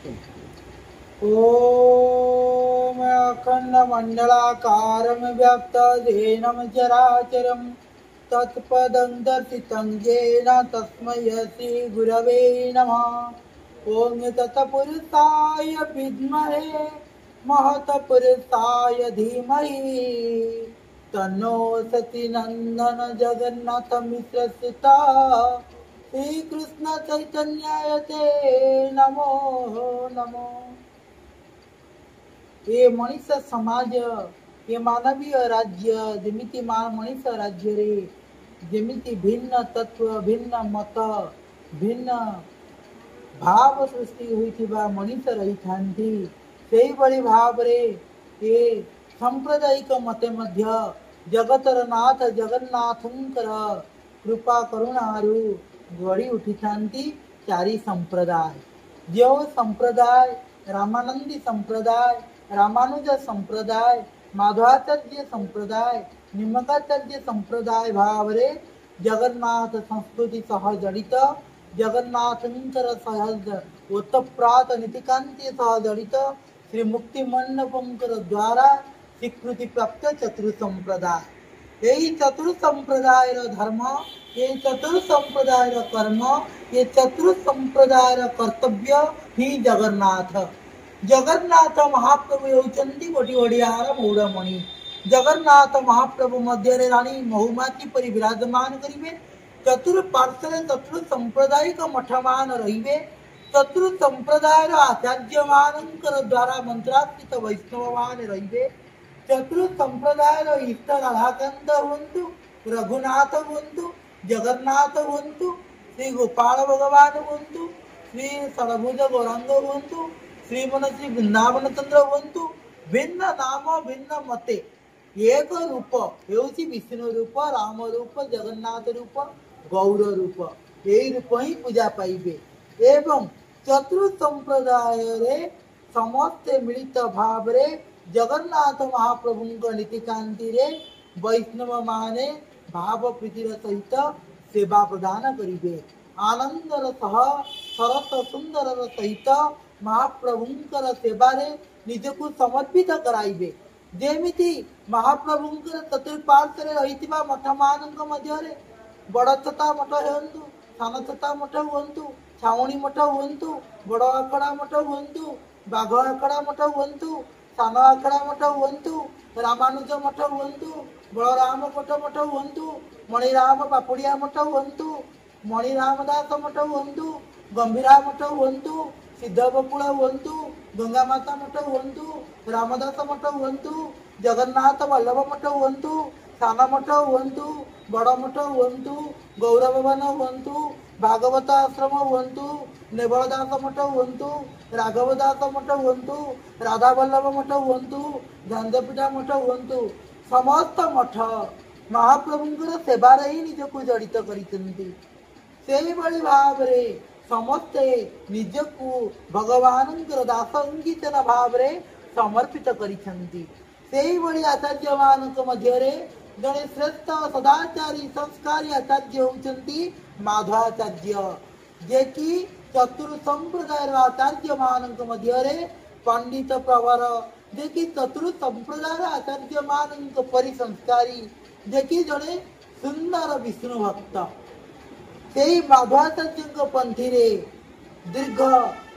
ओम अखंडमंडलाकारं व्याप्तदेनं चराचरं तत्पदं दर्शितं येन तस्मै श्री गुरवे नमः। ओम तत्पुरुषाय विद्महे महत्पुरुषाय धीमहि तन्नो सतीनंदन जगन्नाथ मिश्र सुता श्री कृष्ण चैतन्याय ते नमो नमो। ये मनीष समाज ये मानवीय राज्य जमिति मनीष राज्य रे जमिति भिन्न तत्व भिन्न मत भिन्न भाव सृष्टि होइथिबा मनीष रही थांती सेही बड़ी भाव रे ये सांप्रदायिक मते मध्य जगतर नाथ जगन्नाथंकर कृपा करुणारु गढ़ी उठी थांती चारि संप्रदाय। जो संप्रदाय रामानंदी संप्रदाय रामानुज संप्रदाय माधवाचार्य संप्रदाय निमकाचार्य संप्रदाय भावरे जगन्नाथ संस्कृति सह जड़ित जगन्नाथंकर सहज ओतप्रात नीतिकांति सह जड़ित श्री मुक्ति मंडपंकर द्वारा स्वीकृति प्राप्त चतुर्थ संप्रदाय। यही चतुर्थ संप्रदाय धर्म ये चतुर्थ संप्रदाय कर्म ये चतुर्थ संप्रदाय कर्तव्य ही जगन्नाथ जगन्नाथ महाप्रभु होउचंदी गोटी ओडियार मौड़मणि। जगन्नाथ महाप्रभु मध्य राणी महुमाती परि विराजमान करिवे। चतुर्पार्श्वे चतुर्थ सांप्रदायिक मठमान रहिबे। चतुर्थ संप्रदाय आचार्य मानकर द्वारा मंत्रार्थित वैष्णवमान रहिबे। चतुर्थ संप्रदाय इष्ट राधाकांत हुंतु रघुनाथ हुंतु जगन्नाथ हुंतु श्री गोपाल भगवान हुंतु श्री षडभुज गौरांग हुंतु श्रीमन श्री वृंदावन चंद्र हुंतु भिन्न नाम भिन्न मते एक रूप हेउची विष्णु रूप राम रूप जगन्नाथ रूप गौर रूप यही रूप ही पूजा पाइबे। एवं चतुर्थ संप्रदाय रे समस्ते मिलित भाव रे जगन्नाथ महाप्रभु नीतिकांति रे वैष्णव माने भाव प्रीतिर सहित सेवा प्रदान करिबे। आनंदर सह सरस सुंदर सहित महाप्रभुंकर सेवारे निजकु समर्पित कराइबे। जेमिति महाप्रभुंकर चतुर्पार्श्वे रहितिबा मठमानंक मध्यरे बड़छता मठ हेउंतु सानछता मठ हुंतु छाउणी मठ हुंतु बड़ आखड़ा मठ हुंतु बाघ आखड़ा मठ हुंतु सान आखड़ा मठ हुंतु रामानुज मठ हुंतु बलराम मठ हुंतु मणिराम पापुड़िया मठ हुंतु मणिरामदास मठ हुंतु गंभीरा मठ हुंतु सिद्ध बकुल हुंतु गंगा माता मठ हुंतु रामदास मठ हुंतु जगन्नाथ वल्लभ मठ हुंतु सान मठ हुंतु बड़ मठ हुंतु गौरभवन हुंतु भागवत आश्रम हुंतु नेबलदास मठ हुंतु राघवदास मठ हुंतु राधा वल्लभ मठ हुंतु झंझपीठा मठ हुंतु समस्त मठ महाप्रभुंकर सेवारे ही निजको जड़ित करिसेंती। सेही बड़ी भाव रे समस्ते निजको भगवानंकर दास अंकितन भाव रे समर्पित करिसेंती। सेही बड़ी आचार्य मानक मध्य रे जने श्रेष्ठ सदाचारी संस्कारी आचार्य होउचंती माधवाचार्य जे कि चतुर्थ संप्रदाय आचार्य मानक मध्य रे पंडित प्रवर जे कि चतुर्थ संप्रदाय आचार्य मानक परि संस्कारी जे कि जने सुंदर विष्णु भक्त सेही माधवाचार्य पंथी रे दीर्घ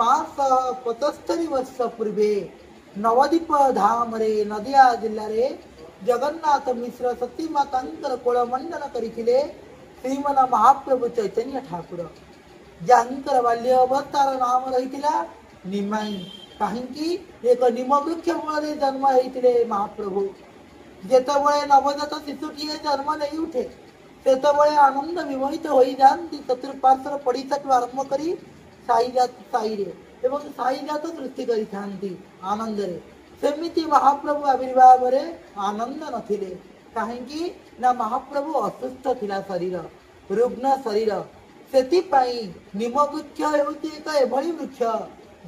575 वर्ष पूर्वे नवदीप धाम रे नदिया जिल्ला रे जगन्नाथ मिश्र सती मातांकर कोल मंडन करिथिले श्रीमन महाप्रभु चैतन्य ठाकुर जांकर बाल्य अवस्थार नाम रहिथिला निमाई काहींकी एक निम वृक्ष मूल जन्म होइथिले महाप्रभु। जेतबळे नवजात शिशुटीए जन्म नहीं उठे सेतबळे आनंद विमोहित होई जाती चतुर्पार्श्वर पड़िसाठू आरंभ करी साई रे एवं साई जात सृष्टि करी थांती आनंद रे सेमिति महाप्रभु आविर्भाव रे आनंद नथिले काहींकी ना महाप्रभु असुस्थ थिला शरीर रुग्ण शरीर सेति पाई निम वृक्ष हेउची एक एभली वृक्ष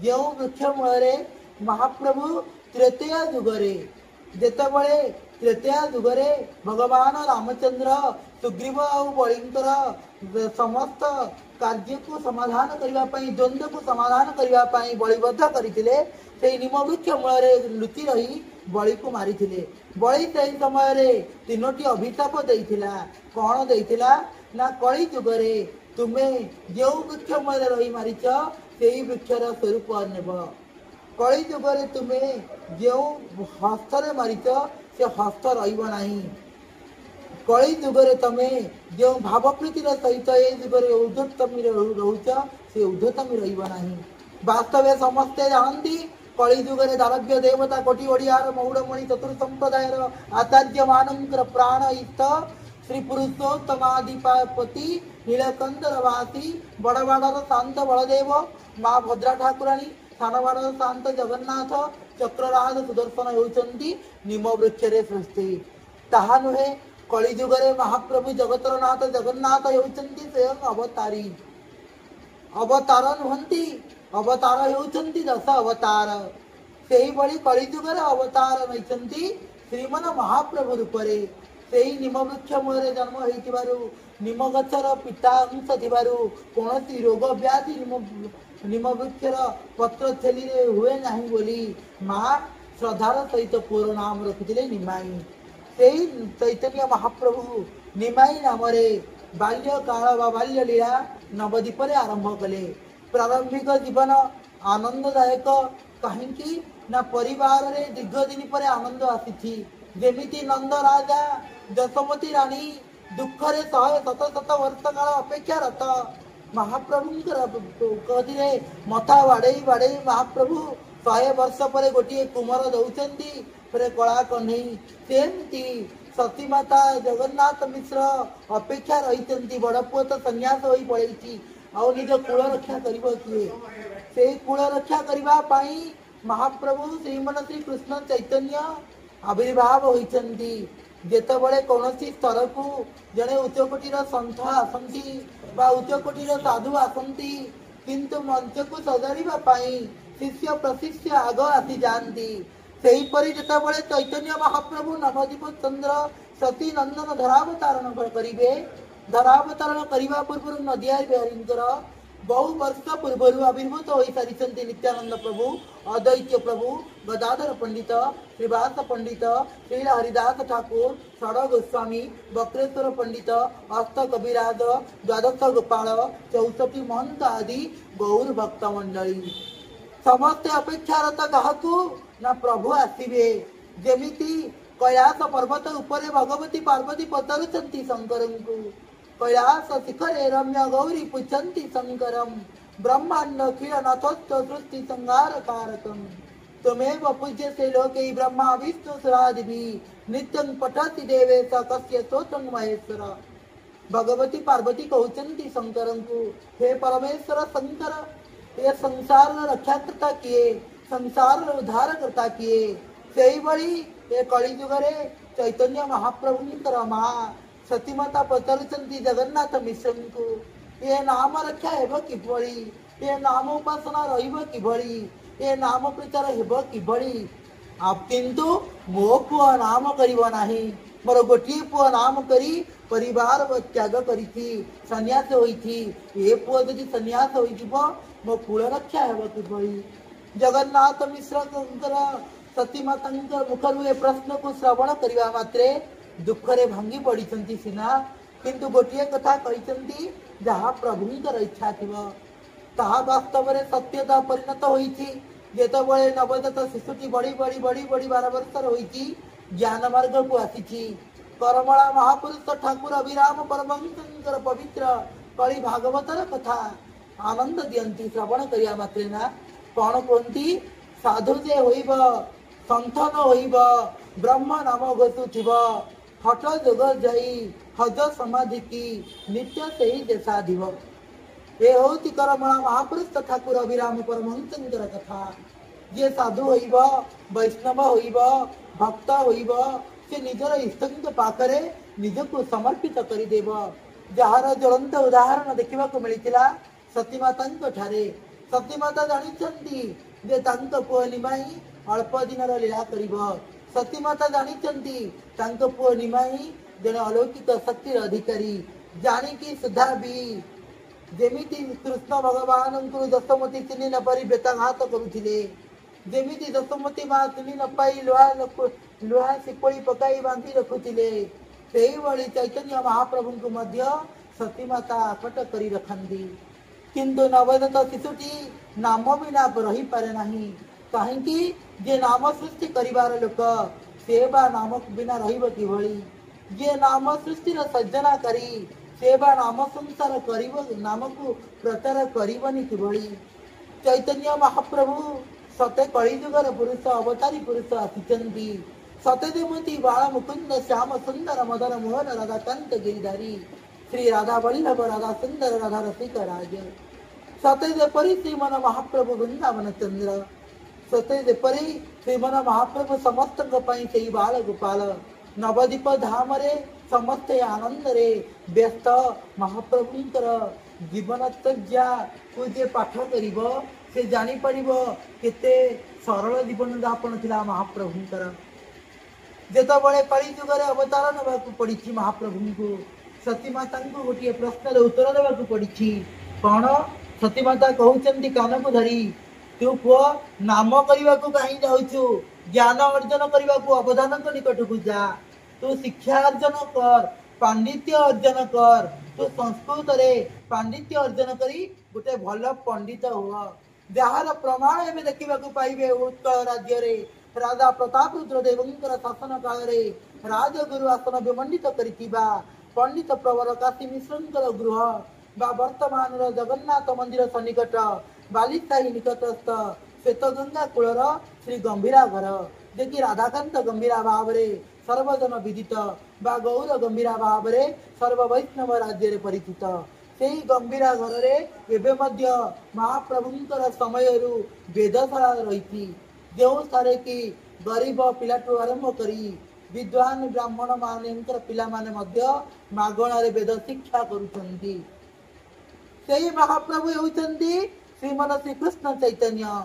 जो वृक्ष मूल महाप्रभु त्रेतया जुगरे जेतबळे त्रेतया जुगरे भगवान रामचंद्र सुग्रीव और बलिंकर समस्त कार्य को समाधान करने द्वंद्व को समाधान करने बलिबद्ध करते से निम वृक्ष मूल लुचि रही बलि को मारी बलि से समय तीनोटी अभिशाप देइथिला कौन देइथिला ना कली जुगरे तुम्हें जो वृक्ष मूल रही मारिच से वृक्षर स्वरूप नेब कली जुगरे तुम्हें जो हस्तर मारिच से हस्त रही कली जुगरे तमें जो भावप्रीतिर सहित ये जुगरे ऊर्ध्वतमी रोच से ऊर्ध्वतमी रहा वास्तव समस्ते जानती कली जुगरे दारभ्य देवता कोटि ओडियार मौड़मणि चतुर संप्रदायर आचार्य मानंकर प्राण इत श्री पुरुषोत्तमाधिपति नीलकंदरवासी बड़वाड़र शांत बलदेव माँ भद्रा ठाकुराणी सानवाड़र शांत जगन्नाथ चक्रराज सुदर्शन होती निम वृक्षरे सृष्टि ताहा नुहे कली जुगरे महाप्रभु जगतर नाथ जगन्नाथ होती स्वयं अवतारी अवतार नुहंती अवतार होती दश अवतार से ही बड़ी कली जुगरे अवतार नहीं श्रीमन महाप्रभु रूपरे से ही निम वृक्ष मूल जन्म हो निम गचर पिता अंश थिबारु कौन रोग व्याधि निम वृक्षर पत्र थेली हुए नहीं बोली माँ श्रद्धार सहित पुर नाम रखिले निमाई से चैतन्य महाप्रभु निमाई नाम बाल्य काल बाल्य लीला नवदीप आरंभ कले प्रारंभिक जीवन आनंददायक कहीं ना परिवार रे दीर्घ दिन पर आनंद आसी जेमिति नंद राजा जसमती रानी दुखरे 100 वर्ष काल अपेक्षारत महाप्रभु कहते मथा बाड़े बाड़े महाप्रभु 100 वर्ष पर गोटे कुमार दौरान कला कन्हई सेमती सतीमाता जगन्नाथ मिश्र अपेक्षा रही बड़ पुओ तो संन्यास हो पड़े आउ निज कूल रक्षा किए कूल रक्षा करने महाप्रभु श्रीमन श्री कृष्ण चैतन्य आविर्भाव होती जेतबले कौन स्तर को जड़े उच्चकोटीर सन्थ आसती उच्चकोटीर साधु आसती किंतु मंच को सजाड़ापी शिष्य प्रशिष्य आग आसी जाती सेहीपरि जेतबले चैतन्य महाप्रभु नवदीप चंद्र सती नंदन धरावतारण करेंगे धरावतारण करने पूर्व नदिया बिहारींकर बहु वर्ष पूर्व आविर्भूत हो सारी नित्यानंद प्रभु अद्वैत प्रभु गदाधर पंडित श्रीवास पंडित श्री हरिदास ठाकुर षड गोस्वामी बक्रेश्वर पंडित अस्त कविराज द्वादश गोपाल 64 महंत आदि गौर भक्त मंडली समस्ते अपेक्षारत क्या ना प्रभु आसवे जेमिति कैलास पर्वत उपरे भगवती पार्वती पचारुचंती शंकर को कैलास शिखरे रम्य गौरी पुछंती शंकरम ब्रह्मांड खिल नथोच्च सृष्टि संहार कारकम त्वमेव पूज्य से लोके ब्रह्मा विष्णु सुरादिभि नित्यं पठति देवेश कस्य स्तोत्रं महेश्वर भगवती पार्वती कहते शंकर को हे परमेश्वर शंकर ये संसार रक्षा करता किए संसार उद्धार करता किए से बड़ी ये कलिजुगरे चैतन्य महाप्रभु माँ सतीमाता पचारुचंती जगन्नाथ मिश्र को ये नाम रक्षा हेब किभଳି ये नाम उपासना रहिब किभଳି ये नाम प्रचार हेब किभଳି किंतु मो पुआ नाम करिब नाही मोर गोटे पुआ नाम करी परिवार त्याग करी सन्यास होई ये पुआ यदि सन्यास हो मो कुल रक्षा हेब किभଳି जगन्नाथ मिश्र सतीमाता मुखर ए प्रश्न को श्रवण करने मात्रे दुखरे भांगी पड़ी सीना किंतु गोटे कथा कहते जहाँ प्रभुंर इच्छा थी ताहा वास्तव में सत्यता परिणत होती जेतबले नवजात शिशुटी बढ़ी बढ़ी बढ़ी बढ़ी 12 वर्षर होती ज्ञान मार्ग को आसी करमला महापुरुष ठाकुर अभिराम परमहंसर पवित्र कली भागवतर कथा आनंद दियंती श्रवण करिया मात्रे ना कौन कहती साधु जे होइब संथन होइब ब्रह्म नाम घोषुथिब हठ जोग जाई हज समाधि की नित्य से ही देशाधिव ये होती करमला महापुरुष ठाकुर अभिराम परमहंसर कथा जे साधु होइब वैष्णव होइब भक्त होइब से निजर इष्टଙ୍କ पाखरे निजको समर्पित करिदेव जार ज्वलंत उदाहरण देखा मिलता सतीमाता ठारे सतीमाता जानी जे पुओ निमाई अल्प दिन लीला कर सतीमाता जानिचंती तांको पुओ निमाही जने अलौकिक शक्तिर अधिकारी जानिकी सुधा भी जेमिति कृष्ण भगवान दशमती चिन्ह न परी बेताघात करुथिले जेमिति दशमती मा चिन्ह न पाई लुहा सिकोड़ी पकाई बांधी रखुथिले सेही भली चैतन्य महाप्रभु को मध्य सतीमाता आकट करी रखंदी किंतु नवोदित शिशुटी नाम बिना रही पारे नहीं कहीं जे नाम सृष्टि करिवार लोक से बा नाम बिना रहिब किभली जे नाम सृष्टि सज्जना करी से बा नाम संसार करिब नाम को प्रचार करिबनी किभली चैतन्य महाप्रभु सते कलिजुगर पुरुष अवतारी पुरुष आसिचंती सते देमती बाल मुकुंद श्याम सुंदर मदन मोहन राधाकांत गिरिधारी श्री राधा वल्लभ राधा सुंदर राधा रसिक राज सते जेपरी श्रीमन महाप्रभु वृंदावन चंद्र सते जेपरी श्रीमन महाप्रभु समस्त से बाल गोपाल नवदीप धाम रे समस्त आनंद रे व्यस्त महाप्रभुंकर जीवन तज्जा को जे पाठ करिब से जानी परिबो केते सरल जीवन यापन थिला महाप्रभुंकर जेतबळे कली जुगरे अवतार नबाकू पड़िछि महाप्रभु को सतीमाता को गोटे प्रश्न उत्तर देवाकू पड़िछि कौन सतीमाता कहउचंती कान को धरी तू पुओ नाम करने कहीं जाऊचु ज्ञान अर्जन करने को अवधान निकट को जा तू शिक्षा अर्जन कर पांडित्य अर्जन कर तू संस्कृत रे पांडित्य अर्जन करी गोटे भल पंडित हुआ जार प्रमाण एवं देखा पाइबे उत्कल राज्य रे राजा प्रताप रुद्रदेवंकर शासन काल रे राजगुरु आसन विमंडित करिथिबा पंडित प्रवर काशी मिश्रंकर गृह बा वर्तमान जगन्नाथ मंदिर सन्निकट बालिशाही निकटस्थ श्वेतगंगा कूलर श्री गंभीरा घर जे कि राधाकांत गंभीरा भाव रे सर्वजन विदित बा गौर गंभीरा भाव रे सर्व वैष्णव राज्य रे परिचित सेही गंभीरा घर रे एबे मध्य महाप्रभुंकर समयरु वेदशाला रही जो सारे की गरीब पिलाटू आरंभ करी विद्वान ब्राह्मण मानकर पिला माने मध्य मागणा रे वेद शिक्षा करुचंती सेही महाप्रभु होउचंती श्रीमन श्री कृष्ण चैतन्य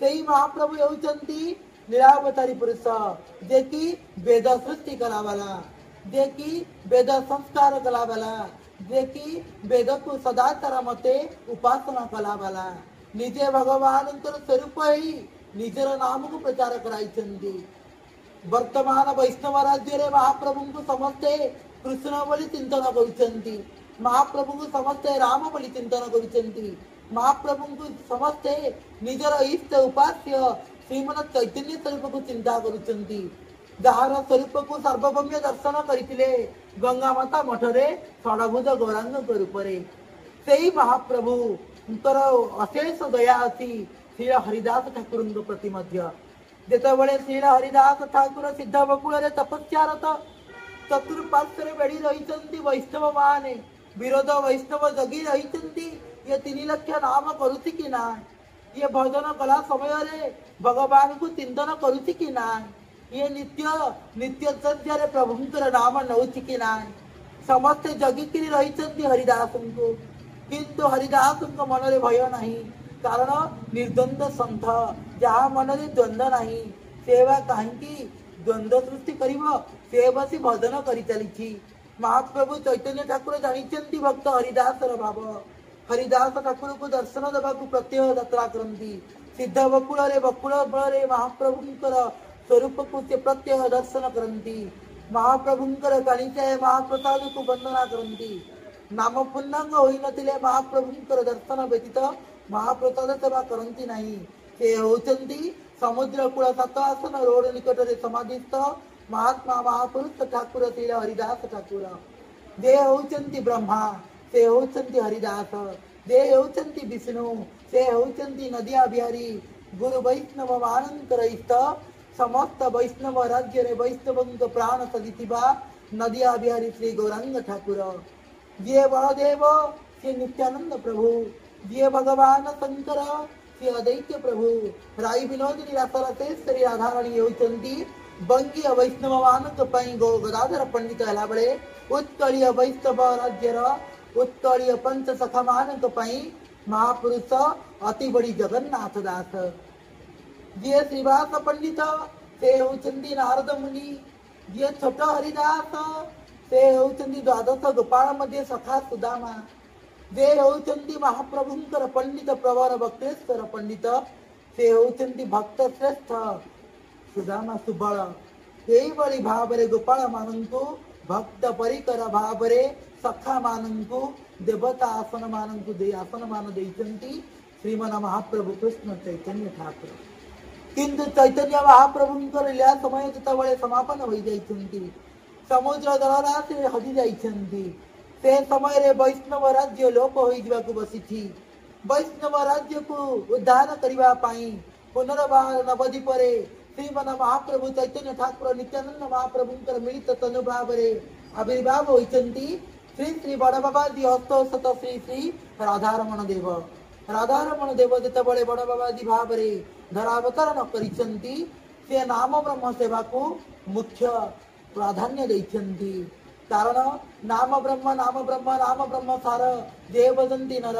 सेही महाप्रभु होउचंती लीलावतारी पुरुष जे कि वेद सृष्टि कलावाला जे कि वेद संस्कार कलावाला जे कि वेद को सदाचार मते उपासना कलावाला निजे भगवान स्वरूप ही निजर नाम को प्रचार कराई वर्तमान वैष्णव राज्य रे महाप्रभु को समस्ते कृष्ण बोली चिंतन करुचंती महाप्रभु को समस्ते राम बोली चिंतन करुचंती महाप्रभु को समस्ते निजर इष्ट उपास्य श्रीमन चैतन्य स्वरूप को चिंता करुचंती जार स्वरूप को सर्वभौम्य दर्शन करथिले गंगा माता मठ रे षडभुज गौरांग रूप रे सेही महाप्रभु अशेष दया अछि श्री हरिदास ठाकुर प्रति मध्य जेतबळे श्री हरिदास ठाकुर सिद्ध बकुल रे तपस्यारत चतुर्पार्श्व बेड़ी रही वैष्णव माने विरोध वैष्णव जगी रही ये 3 लाख नाम करुछि कि ना ये भजन कला समय रे भगवान को चिंतन करुछि कि ना ये नित्य नित्यचर्या रे प्रभुंकर नाम नौछि कि ना समस्त जगी रही हरिदास को किंतु हरिदास मन रे भय नहीं कारण निर्द्वंद संत जहाँ मन रे द्वंद्व नहीं सेवा कहीं द्वंद्व सृष्टि करिवो से बसी भजन करी चली महाप्रभु चैतन्य ठाकुर जानिचंती भक्त हरिदास भाव हरिदास ठाकुर को दर्शन देवा प्रत्यह यात्रा करती सिद्ध बकुल रे महाप्रभुंकर स्वरूप को से प्रत्यह दर्शन करती महाप्रभुंकर काणिचाय महाप्रसाद को वंदना करती नाम पूर्णांग होई नथिले महाप्रभुंकर दर्शन व्यतीत महाप्रसाद सेवा करती नहीं से होचंती समुद्र कूल 7 आसन रोड निकट रे समाधिस्थ महात्मा महापुरुष ठाकुर श्री हरिदास ठाकुर जे होचंती ब्रह्मा से होचंती हरिदास जे होचंती विष्णु से होचंती नदिया बिहारी गुरु वैष्णव मानंकर इष्ट समस्त वैष्णव राज्य रे वैष्णवंक प्राण सदितिबा नदिया बिहारी श्री गौरांग ठाकुर जे बलदेव श्री नित्यानंद प्रभु जे भगवान शंकर श्री अदैत्य प्रभु राई विनोदिनी रासरसेश्वरी राधाराणी होचंती बंगीय वैष्णव मानक पई गो गदाधर पंडित हला बळे उत्कलीय वैष्णव राज्यर उत्कलीय पंच सखा मानक पई महापुरुष अति बड़ी जगन्नाथ दास जे श्रीवास पंडित से होचंदी नारद मुनि जे छोट हरिदास से होचंदी द्वादश गोपाल मध्ये सखा सुदामा जे होचंदी महाप्रभुंकर पंडित प्रवर भक्तेश्वर पंडित से होचंदी भक्त श्रेष्ठ सुदामा सुबल सेहिभଳି भाବରେ ଗୋପାଳ ମାନଙ୍କୁ ଭକ୍ତ ପରିକର ଭାବରେ ସଖା ମାନଙ୍କୁ ଦେବତା ଆସନ ମାନଙ୍କୁ ଦେଇ ଆସନ ମାନ ଦେଇଛନ୍ତି ଶ୍ରୀମାନ ମହାପ୍ରଭୁ କୃଷ୍ଣ ଚୈତନ୍ୟ ଠାକୁର। କିନ୍ତୁ ଚୈତନ୍ୟ ମହାପ୍ରଭୁଙ୍କର ଲୀଳା ସମୟ ଯେତେବେଳେ ସମାପନ ହୋଇଯାଇଛନ୍ତି ସମୁଦ୍ର ଜଳରାଶିରେ ହଜି ଯାଇଛନ୍ତି ସେ ସମୟରେ ବୈଷ୍ଣବ ରାଜ୍ୟ ଲୋପ ହୋଇଯିବାକୁ ବସିଛି। ବୈଷ୍ଣବ ରାଜ୍ୟକୁ ଉଦ୍ଧାର କରିବା ପାଇଁ ପୁନର୍ବାର ନବଦ୍ୱୀପରେ श्रीमान महाप्रभु चैतन्य ठाकुर नित्यानंद महाप्रभुंकर मिलित तनु भावरे आविर्भाव होइचंती श्री श्री बड़ बाबाजी हस्तोषत श्री श्री राधारमण देव जेतेबळे बड़ बाबाजी भावरे धरावतरण करिसंती से नाम ब्रह्म सेवा को मुख्य प्राधान्य दैछंती। कारण नाम ब्रह्म सार जे वदंती नर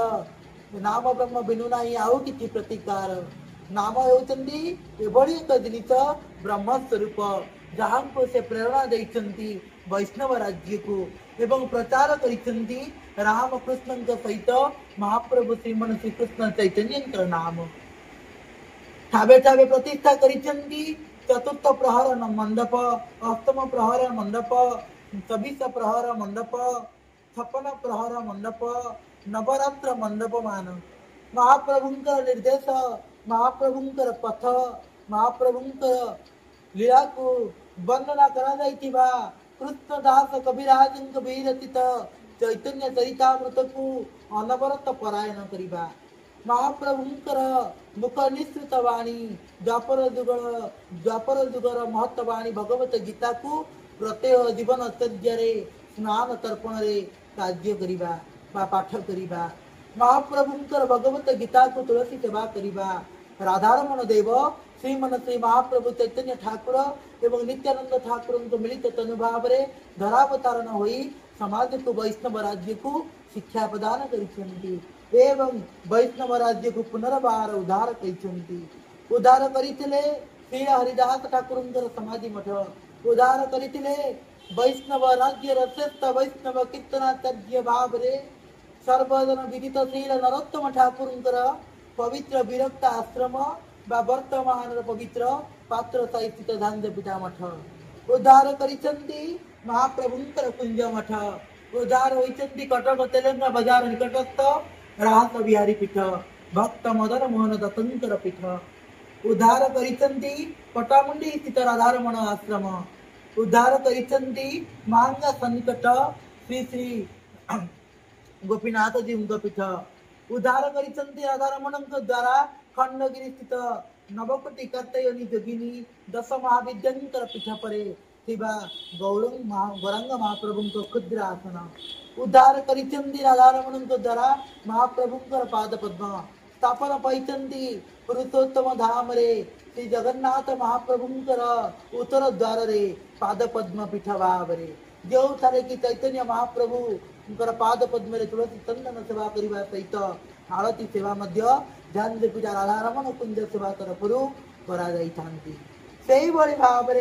नाम ब्रह्म बिनु नाही आउ किछि प्रतिकार नाम होचंदी एभଳି ଏକ ଜିନିଷ ବ୍ରହ୍ମ ସ୍ୱରୂପ ଯାହାଙ୍କୁ ସେ ପ୍ରେରଣା ଦେଇଛନ୍ତି ବୈଷ୍ଣବ ରାଜ୍ୟକୁ ଏବଂ ପ୍ରଚାର କରିଛନ୍ତି ରାମକୃଷ୍ଣଙ୍କ ସହିତ ମହାପ୍ରଭୁ ଶ୍ରୀମାନ ଶ୍ରୀକୃଷ୍ଣ ଚୈତନ୍ୟଙ୍କର ନାମ ଠାବେ ଠାବେ ପ୍ରତିଷ୍ଠା କରିଛନ୍ତି। ଚତୁର୍ଥ ପ୍ରହର ମଣ୍ଡପ, ଅଷ୍ଟମ ପ୍ରହର ମଣ୍ଡପ, 24 ପ୍ରହର ମଣ୍ଡପ, 56 ପ୍ରହର ମଣ୍ଡପ, ନବରାତ୍ର ମଣ୍ଡପ ମାନ ମହାପ୍ରଭୁଙ୍କର ନିର୍ଦ୍ଦେଶ महाप्रभुंकर पथ महाप्रभुंकर लीला को वर्णना करा जाइथिबा कृष्णदास कविराज विरचित चैतन्य चरितामृत को अनवरत परायण करिबा महाप्रभुंकर मुख निश्चित वाणी द्वापर जुगर महत्व वाणी भगवत गीता को प्रत्येक जीवन चर्यारे स्नान तर्पण रे कार्य करिबा बा पाठ करिबा महाप्रभुंकर भगवत गीता को तुलसी सेवा करिबा राधारमण देव श्रीमन श्री महाप्रभु चैतन्य ठाकुर एवं नित्यानंद ठाकुर मिलित तनुभाव धरावतारण होई समाज को वैष्णव राज्य को शिक्षा प्रदान करिसेंती एवं वैष्णव राज्य को पुनर्बार उद्धार करिसेंती। उद्धार करिथिले श्री हरिदास ठाकुरंकर समाधि मठ उद्धार करिथिले वैष्णव राज्य श्रेष्ठ वैष्णव कीर्तनाचार्य भाव रे सर्वजन विदित श्रील नरोत्तम ठाकुरंकर पवित्र विरक्त आश्रम बा वर्तमान पवित्र पात्र साहित्य धांजपीठा मठ उद्धार करिसंती महाप्रभुंकर कुंज मठ उद्धार होइसंती कटक तेलंगा बाजार निकटस्थ राहत बिहारी पीठ भक्त मदन मोहन दत्तंकर पीठ उद्धार करिसंती पटामुंडी स्थित राधारमण आश्रम उद्धार करिसंती मांगा सन्निकट श्री श्री गोपीनाथ जी पीठ उद्धार करिसंती राधारमण द्वारा खंडगिरी स्थित नवकोटि कर्तयनी जोगिनी 10 महाविद्यांकर पीठ परे थिबा गौरंग महाप्रभु क्षुद्र आसन उद्धार करिसंती राधारमण द्वारा महाप्रभुंकर पाद पद्म स्थापन पाइचंती पुरुषोत्तम धाम रे श्री जगन्नाथ महाप्रभुंकर उत्तर द्वार रे पाद पद्म पीठ भाव रे जो थारे कि चैतन्य महाप्रभु पाद पद्म तुलसी चंदन सेवा करने सहित आरती सेवा झांझ पूजा राधारमण कुंज सेवा तरफ भाव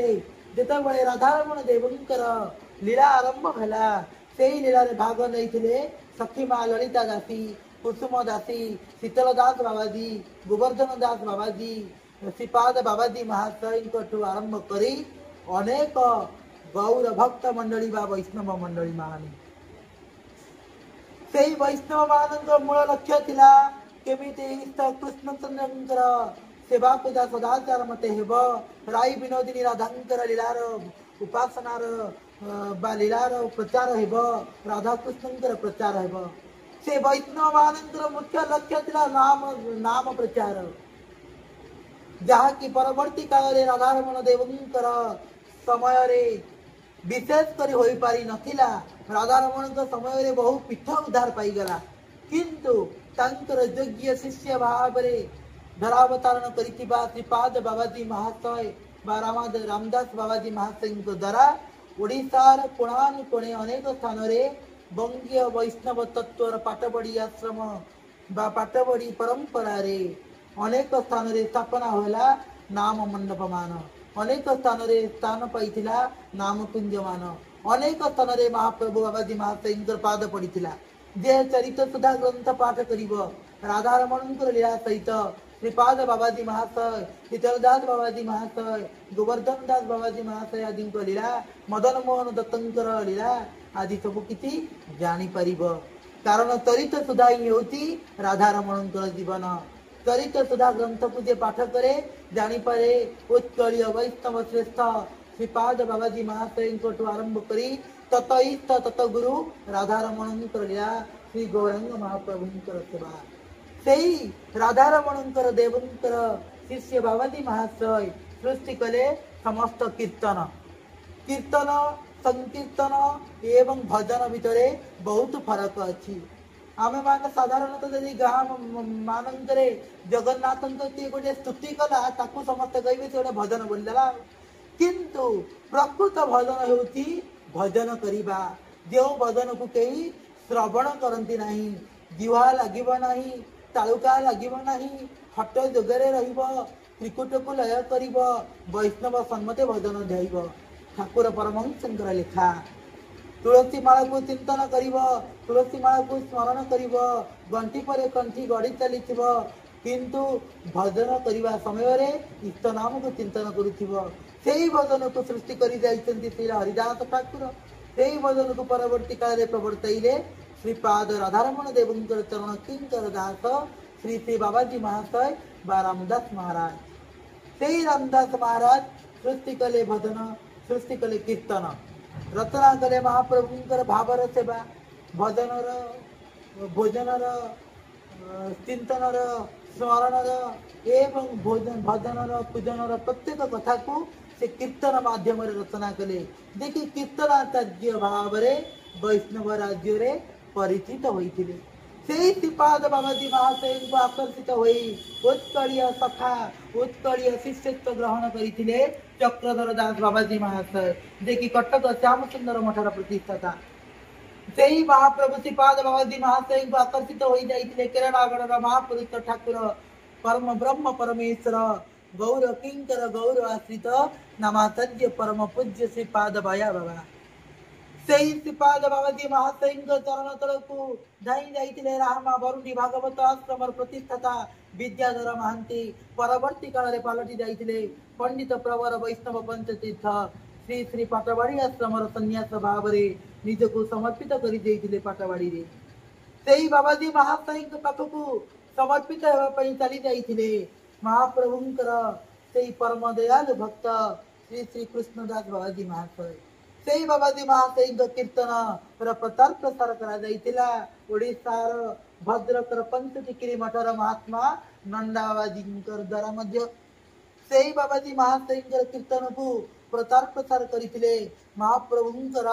जिते राधारमण देवंकर लीला आरंभ है से लीला भाग नहीं सखी माँ ललिता दासी कुसुम दासी शीतल दास बाबाजी गोवर्धन दास बाबाजी श्रीपाद बाबाजी महाशय आरंभ करी अनेक गौर भक्त मंडली बा वैष्णव मंडली मान से वैष्णव मान मूल लक्ष्य थिला केमिति कृष्णचंद्र सेवा पूजा सदाचार मते हेब राई विनोदिनी राधांकर लीलार उपासनार बा लीलार प्रचार हेब राधा कृष्णंकर प्रचार हेब से वैष्णव मान मुख्य लक्ष्य थिला नाम प्रचार जहा कि परवर्ती काल राधारमण देवंकर समय रे विशेष करी होई पारी नथिला राधारमण समय रे बहु पीठ उद्धार पाई गला किंतु तांकर योग्य शिष्य भाव रे धरावतारण करिथिबा श्रीपाद बाबाजी महाशय बा रामदास बाबाजी महाशय द्वारा ओडिशार कोणानु कोणे अनेक स्थान रे बंगीय वैष्णव तत्वर पाटबड़ी आश्रम बा पाटबड़ी परंपरा रे अनेक स्थान रे स्थापना होला नाम मंडप मान अनेक स्थान रे स्थान पाइथिला नाम कुंजमान अनेक स्थान रे महाप्रभु बाबाजी महाशय पाद पड़िथिला जे चरित सुधा ग्रंथ पाठ करिब राधा रमणकर लीला सहित श्रीपाद बाबाजी महाशय शीतलदास बाबाजी महाशय गोवर्धन दास बाबाजी महाशय आदि लीला मदन मोहन दत्तंकर लीला आदि सब किछि जानी परिब कारण चरित सुधा ही होती राधा रमणकर जीवन चरित सुधा ग्रंथ को जे पाठ करे जानी पारे उत्कलीय वैष्णव श्रेष्ठ श्रीपाद बाबाजी महाशय आरंभ करी तत इष्ट तत गुरु राधा रमणकर लीला श्री गौरांग महाप्रभुंकर सेवा सेई राधा रमणकर देवंकर शिष्य बाबाजी महाशय सृष्टि कले समस्त कीर्तन कीर्तन संकीर्तन एवं भजन भितरे बहुत फरक अच्छी आमे मान साधारणतः जदि गाँ मानकरे जगन्नाथ गोटे स्तुति कला ताकू समस्त कहबे से गोटे भजन बोलदेला किंतु प्रकृत भजन होती भजन करिबा जो भजन को कहीं श्रवण करती नहीं जीवा लागिब नहीं तालुका लागिब नहीं हट जोगरे रहिब त्रिकुट को लय करिब वैष्णव सम्मते भजन ध्याइब ठाकुर परमहंसंकर लेखा तुलसी माला को चिंतन करिब तुलसी माला को स्मरण करिब गंठी पर कंठी गड़ी चलीथिब किंतु भजन करिबा समय रे इष्ट नाम को चिंतन करुथिब सेही भजन को सृष्टि करि जाइछन्ति श्री हरिदास ठाकुर सेही भजन को परवर्ती काल रे प्रवर्तैले श्रीपाद राधारमण देवंकर चरण किंकर दास श्री श्री बाबाजी महाशय बा रामदास महाराज सेही रामदास महाराज सृष्टि कले भजन सृष्टि कले कीर्तन रचना कले महाप्रभुंकर भावर सेवा भजनर भोजनर चिंतनर स्मरणर एवं भोजन भजनर पूजनर प्रत्येक कथा को से कीर्तन माध्यम रचना कले देखि कीर्तनाचार्य भाव वैष्णव राज्य रे परिचित होइथिले सेही श्रीपाद बाबाजी महाशय को आकर्षित होई उत्कलीय सखा उत्कलीय शिष्यत्व ग्रहण करिथिले चक्रधर दास बाबाजी महाशय जे कि कटक श्याम सुंदर मठर प्रतिष्ठाता सेही महाप्रभु श्रीपाद बाबाजी महाशय को आकर्षित होई जाइथिले केरलागढ़ महापुरुष ठाकुर परम ब्रह्म परमेश्वर गौर किंकर गौर आश्रित नामाचार्य परम पूज्य श्रीपाद बाया बाबा सेही श्रीपाद बाबाजी महाशय चरण तल को धाई जाइथिले रामा बरुणी भागवत आश्रम प्रतिष्ठाता विद्याधर महांती परवर्ती काल रे पालटी जाइथिले पंडित प्रवर वैष्णव पंचतीर्थ श्री श्री पाटवाड़ी आश्रम सन्यास भाव रे निज को समर्पित करि देइथिले पाटवाड़ी रे सेही बाबाजी महाशय पाख को समर्पित हेबा पई चली जाइथिले महाप्रभुंकर सेही परम दयालु भक्त श्री श्री कृष्णदास बाबाजी महाशय सेही बाबाजी महाशय कीर्तन प्रचार प्रसार करा जाइतिला ओडिशार भद्रकर पंचटिकिरी मठर महात्मा नंदाबाजींकर द्वारा मध्य सेही बाबाजी महाशय कीर्तन को प्रचार प्रसार करिथिले महाप्रभुंकर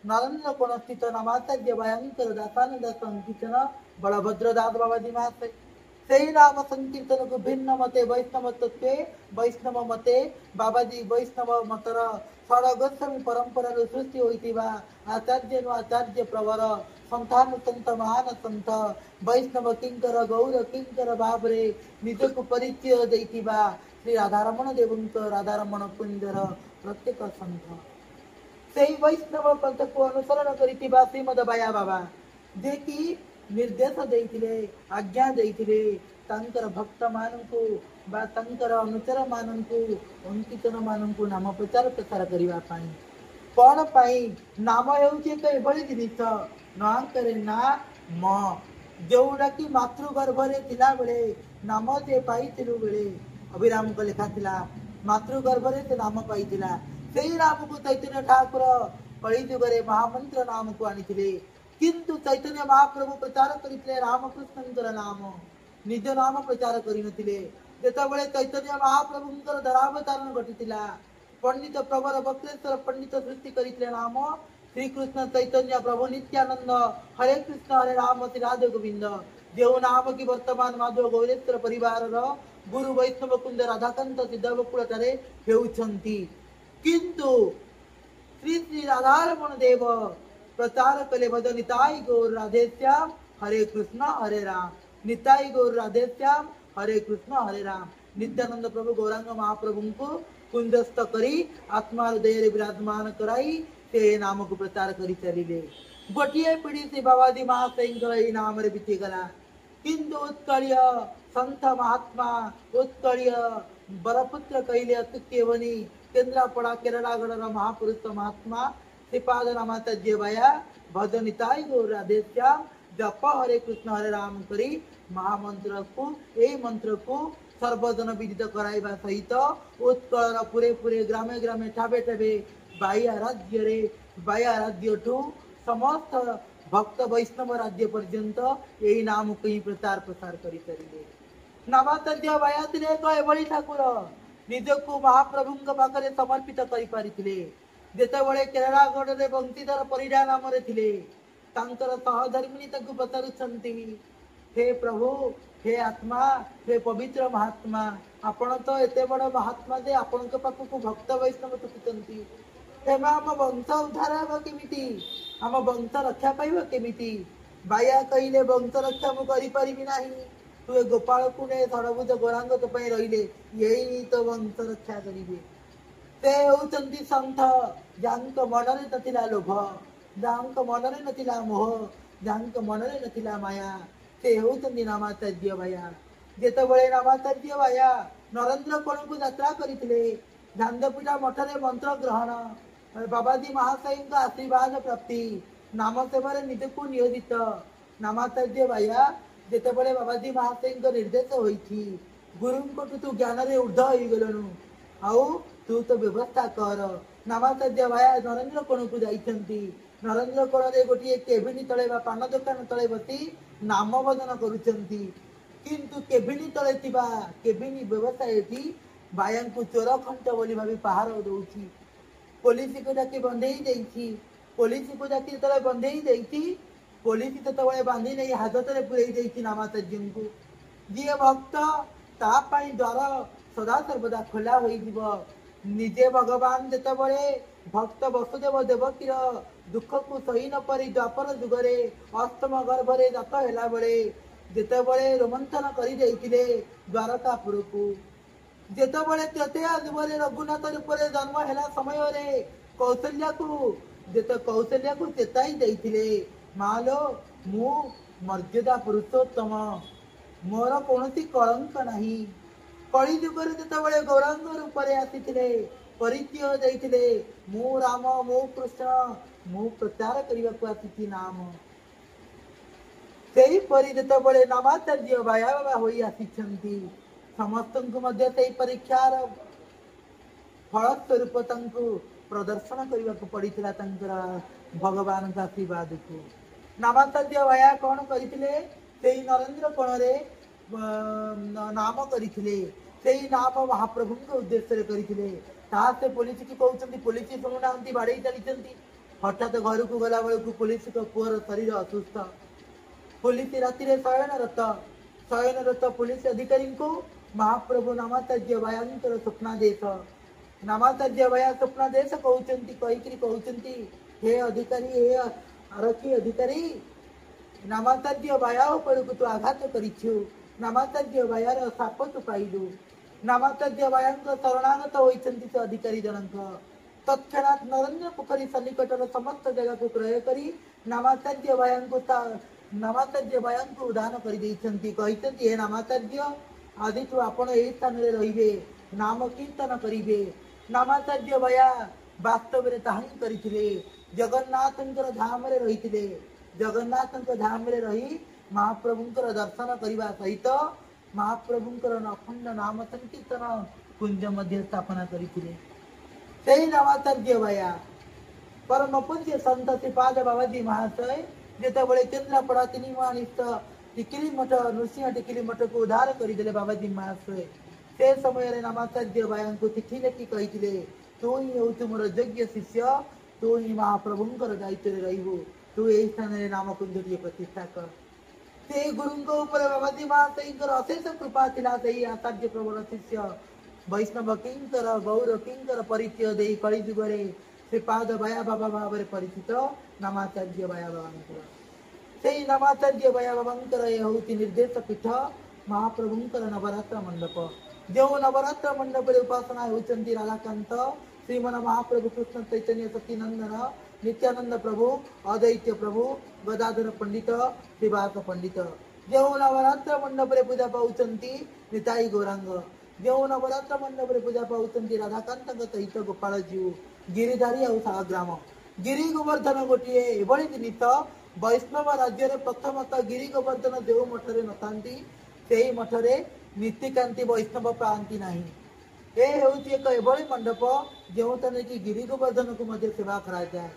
नारायण कोण स्थित नामाचार्य भयंकर दासानंद संकीर्तन बलभद्र दास बाबाजी महाशय सेही नाम संकीर्तन को भिन्न मते वैष्णव तत्वे वैष्णव मते बाबाजी वैष्णव मतर षडगोस्वामी परंपरा सृष्टि होइतिबा आचार्य आचार्य प्रवर संतान संत महान संत वैष्णव किंकर गौर किंकर भावरे निज को परिचय देइतिबा श्री राधारमण देवंकर राधारमण कुंजर प्रत्येक संत सेही वैष्णव पंथ को अनुसरण करितिबा श्रीमद बाया बाबा जे कि निर्देश देइथिले आज्ञा देइथिले तांकर भक्त माननकु बा तांकर अनुचर माननकु अंकितन माननकु नाम प्रचार प्रसार करिवा पाई कोन पाई नाम हेउचे एक एभली जिनिस ना करे ना म जोडा कि मातृ गर्भ रे थिला बेले नाम जे पाइथिलु बेले अभिराम को लिखा थिला मातृ गर्भ रे ते नाम पाइथिला सेही नाम को चैतन्य ठाकुर कଳି जुगरे महामंत्र नाम को आनिथिले किंतु चैतन्य महाप्रभु प्रचार करिथिले रामकृष्णंकर नाम निज नाम प्रचार करिनथिले जेतबेले चैतन्य महाप्रभुंकर धरावतारण घटिथिला पंडित प्रवर बक्रेश्वर पंडित सृष्टि करिथिले नाम श्री कृष्ण चैतन्य प्रभु नित्यानंद हरे कृष्ण हरे राम श्री राधे गोविंद जो नाम की वर्तमान माधव गौरेश्वर परिवार गुरु वैष्णव कुंज राधाकांत सिद्धवकुल ठारे हेउछंती किंतु श्री श्री राधारमण देव प्रचार कले भज निताई गौर राधेश्याम हरे कृष्ण हरे राम निताई गौर राधेश्याम हरे कृष्ण हरे राम नित्यानंद प्रभु गौरांग महाप्रभु को कुंजस्थ करी आत्मा हृदय विराजमान कराई से नाम को प्रचार करी चलिले। गोटे पीढ़ी से बाबाजी महाशय नाम रे बीती गला किंतु उत्कलीय संत महात्मा उत्कलीय बरपुत्र कहले अतुक्य बनी केन्द्रापड़ा केरलागढ़ महापुरुष महात्मा श्रीपाद रामाचार्य बाया भजनिताई गौर राधेश्याम जप हरे कृष्ण हरे राम करी महामंत्र को यही मंत्र को सर्वजन विदित कराइबा सहित उत्कल पूरे पूरे ग्रामे ग्रामे ठाबे ठाबे बाह्य राज्य ठू समस्त भक्त वैष्णव राज्य पर्यंत यही नाम को ही प्रचार प्रसार करी चलिले। नामाचार्य बाया थिले एक एभली ठाकुर निजको महाप्रभु पाखरे समर्पित करि पारिथिले। जेतेबेले केरलागढ़ रे बंशीधर परिडा नाम रे थिले तांकर सहधर्मिणी ताकु पचारुछंती हे प्रभु हे आत्मा हे पवित्र महात्मा आपण तो एते बड़ महात्मा जे आपण के पाखु को भक्त वैष्णव तुकुचंती एमा हम वंश उद्धार हेबा केमिति हम वंश रक्षा पाइबा केमिति बाया कहिले वंश रक्षा मु करि परिबि नाही तू गोपाल को ने धरभुज गौरांग तो पई रहिले यही तो वंश रक्षा करिबे। ते होचंती संत जांक मनरे नथिला लोभ जांक मनरे नथिला मोह जांक मनरे नथिला माया ते होचंती नामाचार्य बाया। जेतेबेले नामाचार्य बाया नरेंद्र कोण को यात्रा करिथिले झांदपुरा मठरे मंत्र ग्रहण बाबाजी महाशय का आशीर्वाद प्राप्ति नाम सेवारे निजको नियोजित नामाचार्य बाया जेतेबेले बाबाजी महाशय निर्देश होईछि गुरुंको तू ज्ञान रे ऊर्ध्व होई गेलनु आउ तू तो व्यवस्था कर। नामाचार्य बाया नरेंद्र कोण को जाइछंती नरेंद्र कोण रे गोटिए केबिनी तळे बा पान दुकान तळे बसी नाम भजन करुछंती किंतु केबिनी तळे थिबा केबिनी व्यवसाय थी बायां को चोर खंट बोली भाबी पहाड़ दउछि पुलिस को जाके बंधेई देइछि पुलिस को जाके तळे बंधेई देइछि पुलिस तळे बांधी नहीं हाजत रे पुरई देइछि नामाचार्य को जी भक्त ता पई द्वार सदा सर्वदा खोला होई दिबो। निजे भगवान जेतेबेले भक्त वसुदेव देवकीर दुख को सही न परि द्वापर जुगरे अष्टम गर्भरे जात हेला बेले जेतेबेले रोमंथन करि देइथिले द्वारकापुर को जेतेबेले तृतीय जुगरे रघुनाथ रूपरे जन्म हेला समय रे कौशल्या को चेताई देइथिले मालो मु मर्यादा पुरुषोत्तम मोर कोनोसी कलंक नाही। कली जुगरे जेतेबेले गौरांग रूपरे आसीथिले परिचय देइथिले मु राम मु कृष्ण मु प्रचार करिबा को आसीथि नाम सेही परि जेतेबेले नामाचार्य बाया बाबा होई आसीछंती समस्तଙ୍କୁ ମଧ୍ୟ ସେଇ ପରୀକ୍ଷାର ଫଳ ସ୍ୱରୂପ ତାଙ୍କୁ ପ୍ରଦର୍ଶନ କରିବାକୁ ପଡ଼ିଥିଲା ତାଙ୍କର ଭଗବାନଙ୍କ ଆଶୀର୍ବାଦକୁ। ନାମାଚାର୍ୟ ବାୟା କ'ଣ କରିଥିଲେ ସେଇ ନରେନ୍ଦ୍ର କୋଣରେ ନାମ କରିଥିଲେ ସେଇ ନାମ ମହାପ୍ରଭୁଙ୍କ ଉଦ୍ଦେଶ୍ୟରେ କରିଥିଲେ। ତାହା ସେ ପୋଲିସକୁ କହୁଛନ୍ତି ପୋଲିସ ଶୁଣୁନାହାନ୍ତି ବାଡ଼େଇ ଚାଲିଛନ୍ତି। ହଠାତ୍ ଘରକୁ ଗଲା ବେଳକୁ ପୋଲିସଙ୍କ ପୁଅର ଶରୀର ଅସୁସ୍ଥ पुलिस राति शयनरत पुलिस अधिकारी को महाप्रभु नामाचार्य बायांकर स्वप्नादेश नामाचार्य बाया स्वप्नादेश कहते हे अधिकारी हे आरक्षी अधिकारी नामाचार्य बाया ऊपर को तू आघात करिछु नामाचार्य बायार साप तू पाइलु नामाचार्य बायांक शरणागत होइछंती से अधिकारी जनक तत्क्षणात नरेंद्र पोखरी सन्निकटर समस्त जगह को क्रय करी नामाचार्य बायांको उदान कर हे नामाचार्य आदि तू आपण एही स्थान रे रहिबे नाम कीर्तन करिबे। नामाचार्य बाया वास्तव रे ताही करिथिले जगन्नाथंकर धाम रे रहिथिले जगन्नाथंकर धाम रे रही महाप्रभुंकर दर्शन करिबा सहित महाप्रभुंकर अखंड नाम संकीर्तन कुंज मध्य स्थापना करिथिले। सेही नामाचार्य बाया परम पूज्य संत श्रीपाद बाबाजी महाशय जेतेबेले केन्द्रापड़ा तिनिमानिस्थ टिकिली मठ नृसिंह टिकिली मठ को उद्धार करदेले बाबाजी महाशय से समय नामाचार्य बाया को चिठी लिखि कही तू ही हूँ मोर योग्य शिष्य तू ही महाप्रभुंकर दायित्व रहिबु तू यही स्थान में नाम कुंज प्रतिष्ठा कर। से गुरु बाबाजी महाशय अशेष कृपा थिला से आचार्य प्रबल शिष्य वैष्णव किंकर गौर किंकर परिचय दे कली जुगरे श्रीपाद बाया बाबा भाव परिचित नामाचार्य बाया बाबा से नामाचार्य बाया बाबा हूँ निर्देश पीठ महाप्रभुंकर नवरात्र मंडप ଯେଉଁ ନବରାତ୍ର ମଣ୍ଡପରେ ଉପାସନା ହେଉଛନ୍ତି ରାଧାକାନ୍ତ, ଶ୍ରୀମନ ମହାପ୍ରଭୁ କୃଷ୍ଣ ଚୈତନ୍ୟ ସତୀନନ୍ଦନ, ନିତ୍ୟାନନ୍ଦ ପ୍ରଭୁ, ଅଦ୍ୱୈତ ପ୍ରଭୁ, ଗଦାଧର ପଣ୍ଡିତ, ଶ୍ରୀବାସ ପଣ୍ଡିତ। ଯେଉଁ ନବରାତ୍ର ମଣ୍ଡପରେ ପୂଜା ପାଉଛନ୍ତି ନିତାଇ ଗୌରାଙ୍ଗ, ଯେଉଁ ନବରାତ୍ର ମଣ୍ଡପରେ ପୂଜା ପାଉଛନ୍ତି ରାଧାକାନ୍ତଙ୍କ ସହିତ ଗୋପାଳ ଜୀଉ, ଗିରିଧାରୀ ଆଉ ଶାଳଗ୍ରାମ। ଗିରି ଗୋବର୍ଦ୍ଧନ ଗୋଟିଏ ଏଭଳି ଜିନିଷ, ବୈଷ୍ଣବ ରାଜ୍ୟରେ ପ୍ରଥମତଃ ଗିରି ଗୋବର୍ଦ୍ଧନ ଯେଉଁ ମଠରେ ନଥାନ୍ତି ସେହି ମଠରେ ନୀତିକାନ୍ତି ବୈଷ୍ଣବ ପାଆନ୍ତି ନାହିଁ। ଏ ହେଉଛି ଏକ ଏଭଳି ମଣ୍ଡପ ଯେଉଁଠାରେ କି ଗିରି ଗୋବର୍ଦ୍ଧନକୁ ମଧ୍ୟ ସେବା କରାଯାଏ।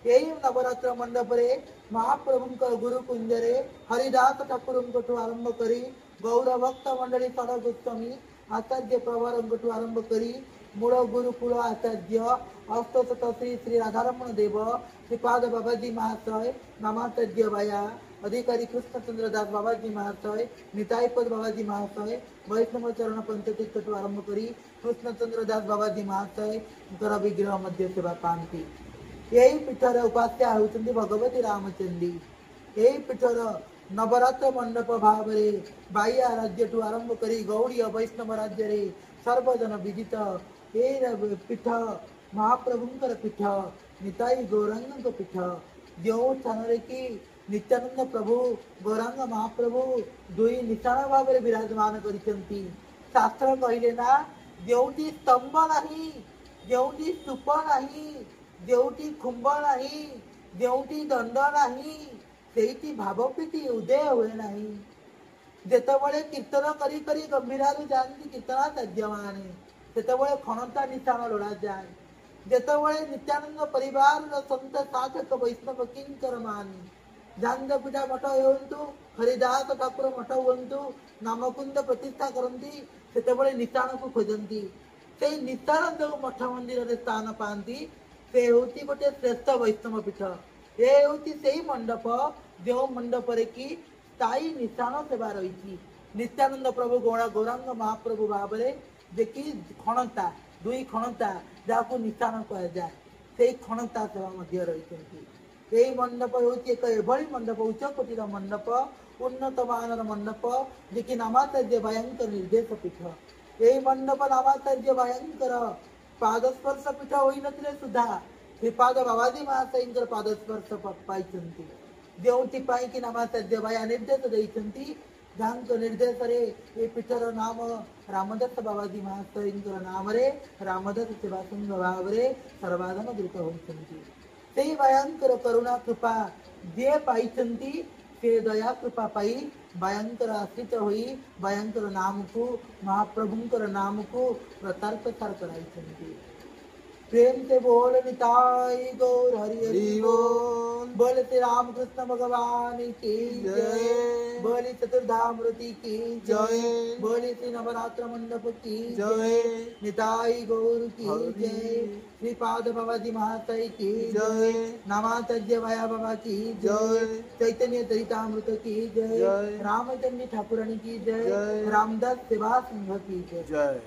ଏହି ନବରାତ୍ର ମଣ୍ଡପରେ ମହାପ୍ରଭୁଙ୍କର ଗୁରୁ କୁଞ୍ଜରେ ହରିଦାସ ଠାକୁରଙ୍କଠୁ ଆରମ୍ଭ କରି ଗୌର ଭକ୍ତ ମଣ୍ଡଳୀ ଷଡ଼ ଗୋସ୍ୱାମୀ ଆଚାର୍ଯ୍ୟ ପ୍ରଭରଙ୍କଠୁ ଆରମ୍ଭ କରି ମୂଳ ଗୁରୁକୁଳ ଆଚାର୍ଯ୍ୟ ଅଷ୍ଟଶତ ଶ୍ରୀ ଶ୍ରୀ ରାଧାରମଣ ଦେବ, ଶ୍ରୀପାଦ ବାବାଜୀ ମହାଶୟ, ନାମାଚାର୍ଯ୍ୟ ବାୟା ଅଧିକାରୀ କୃଷ୍ଣଚନ୍ଦ୍ର ଦାସ ବାବାଜୀ ମହାଶୟ, ନିତାଇପଦ ବାବାଜୀ ମହାଶୟ, ବୈଷ୍ଣବ ଚରଣ ପଞ୍ଚତୀର୍ଥଠୁ ଆରମ୍ଭ କରି କୃଷ୍ଣଚନ୍ଦ୍ର ଦାସ ବାବାଜୀ ମହାଶୟଙ୍କର ବିଗ୍ରହ ମଧ୍ୟ ସେବା ପାଆନ୍ତି। ଏହି ପୀଠର ଉପାସ୍ୟା ହେଉଛନ୍ତି ଭଗବତୀ ରାମଚଣ୍ଡୀ। ଏହି ପୀଠର ନବରାତ୍ର ମଣ୍ଡପ ଭାବରେ ବାଇଆ ରାଜ୍ୟଠୁ ଆରମ୍ଭ କରି ଗୌଡ଼ୀୟ ବୈଷ୍ଣବ ରାଜ୍ୟରେ ସର୍ବଜନ ବିଦିତ ଏ ପୀଠ ମହାପ୍ରଭୁଙ୍କର ପୀଠ, ନିତାଇ ଗୌରାଙ୍ଗଙ୍କ ପୀଠ। ଯେଉଁ ସ୍ଥାନରେ କି ନିତ୍ୟାନନ୍ଦ ପ୍ରଭୁ ଗୌରାଙ୍ଗ ମହାପ୍ରଭୁ ଦୁଇ ନିଶାଣ ଭାବରେ ବିରାଜମାନ କରିଛନ୍ତି। ଶାସ୍ତ୍ର କହିଲେ ନା, ଯେଉଁଠି ସ୍ତମ୍ଭ ନାହିଁ, ଯେଉଁଠି ସ୍ତୂପ ନାହିଁ, ଯେଉଁଠି ଖୁମ୍ବ ନାହିଁ, ଯେଉଁଠି ଦଣ୍ଡ ନାହିଁ, ସେଇଠି ଭାବପ୍ରୀତି ଉଦୟ ହୁଏ ନାହିଁ। ଯେତେବେଳେ କୀର୍ତ୍ତନ କରି କରି ଗମ୍ଭୀରାରୁ ଯାଆନ୍ତି କୀର୍ତ୍ତନାଚାର୍ଯ୍ୟମାନେ, ସେତେବେଳେ ଖଣତା ନିଶାଣ ଲୋଡ଼ାଯାଏ। ଯେତେବେଳେ ନିତ୍ୟାନନ୍ଦ ପରିବାରର ସନ୍ଥ ସାଧକ ବୈଷ୍ଣବ କିଙ୍କର ମାନ ଝାଞ୍ଜପିଠା ମଠ ହୁଅନ୍ତୁ, ହରିଦାସ ଠାକୁର ମଠ ହୁଅନ୍ତୁ, ନାମକୁନ୍ଦ ପ୍ରତିଷ୍ଠା କରନ୍ତି, ସେତେବେଳେ ନିଶାଣକୁ ଖୋଜନ୍ତି। ସେଇ ନିଶାଣ ଯେଉଁ ମଠ ମନ୍ଦିରରେ ସ୍ଥାନ ପାଆନ୍ତି, ସେ ହେଉଛି ଗୋଟେ ଶ୍ରେଷ୍ଠ ବୈଷ୍ଣବ ପୀଠ। ଏ ହେଉଛି ସେଇ ମଣ୍ଡପ ଯେଉଁ ମଣ୍ଡପରେ କି ସ୍ଥାୟୀ ନିଶାଣ ସେବା ରହିଛି। ନିତ୍ୟାନନ୍ଦ ପ୍ରଭୁ ଗୌରାଙ୍ଗ ମହାପ୍ରଭୁ ଭାବରେ ଯେ କି ଖଣତା, ଦୁଇ ଖଣତା ଯାହାକୁ ନିଶାଣ କୁହାଯାଏ, ସେଇ ଖଣତା ସେବା ମଧ୍ୟ ରହିଛନ୍ତି। ଏହି ମଣ୍ଡପ ହେଉଛି ଏକ ଏଭଳି ମଣ୍ଡପ, ଉଚ୍ଚ କୋଟିର ମଣ୍ଡପ, ଉନ୍ନତ ମାନର ମଣ୍ଡପ, ଯେ କି ନାମାଚାର୍ଯ୍ୟ ବାୟାଙ୍କର ନିର୍ଦ୍ଦେଶ ପୀଠ। ଏହି ମଣ୍ଡପ ନାମାଚାର୍ଯ୍ୟ ବାୟାଙ୍କର ପାଦସ୍ପର୍ଶ ପୀଠ ହୋଇନଥିଲେ ସୁଦ୍ଧା ଶ୍ରୀପାଦ ବାବାଜୀ ମହାଶୟଙ୍କର ପାଦସ୍ପର୍ଶ ପାଇଛନ୍ତି। ଯେଉଁଥିପାଇଁ କି ନାମାଚାର୍ଯ୍ୟ ବାୟା ନିର୍ଦ୍ଦେଶ ଦେଇଛନ୍ତି, ଯାହାଙ୍କ ନିର୍ଦ୍ଦେଶରେ ଏ ପୀଠର ନାମ ରାମଦାସ ବାବାଜୀ ମହାଶୟଙ୍କର ନାମରେ ରାମଦାସ ସେବା ସଂଘ ଭାବରେ ସର୍ବାଧନ ଦୃତ ହୋଇଛନ୍ତି। ସେହି ବାୟାଙ୍କର କରୁଣା କୃପା ଯିଏ ପାଇଛନ୍ତି, ସେ ଦୟା କୃପା ପାଇ ବାୟାଙ୍କର ଆଶ୍ରିତ ହୋଇ ବାୟାଙ୍କର ନାମକୁ, ମହାପ୍ରଭୁଙ୍କର ନାମକୁ ପ୍ରଚାର ପ୍ରସାର କରାଇଛନ୍ତି। प्रेम से बोल निताई गौर हरि हरि बोल। बोल श्री रामकृष्ण भगवान की जय, बोली चतुर्धामूर्ति की जय, बोली श्री नवरात्र मंडप की जय, निताई गौर की जय, श्रीपाद बाबाजी महाशय की जय, नामाचार्य बाया बाबा की जय, चैतन्य चरितामृत की जय, रामचंद्र ठाकुरानी की जय, रामदास सेवा संघ की जय।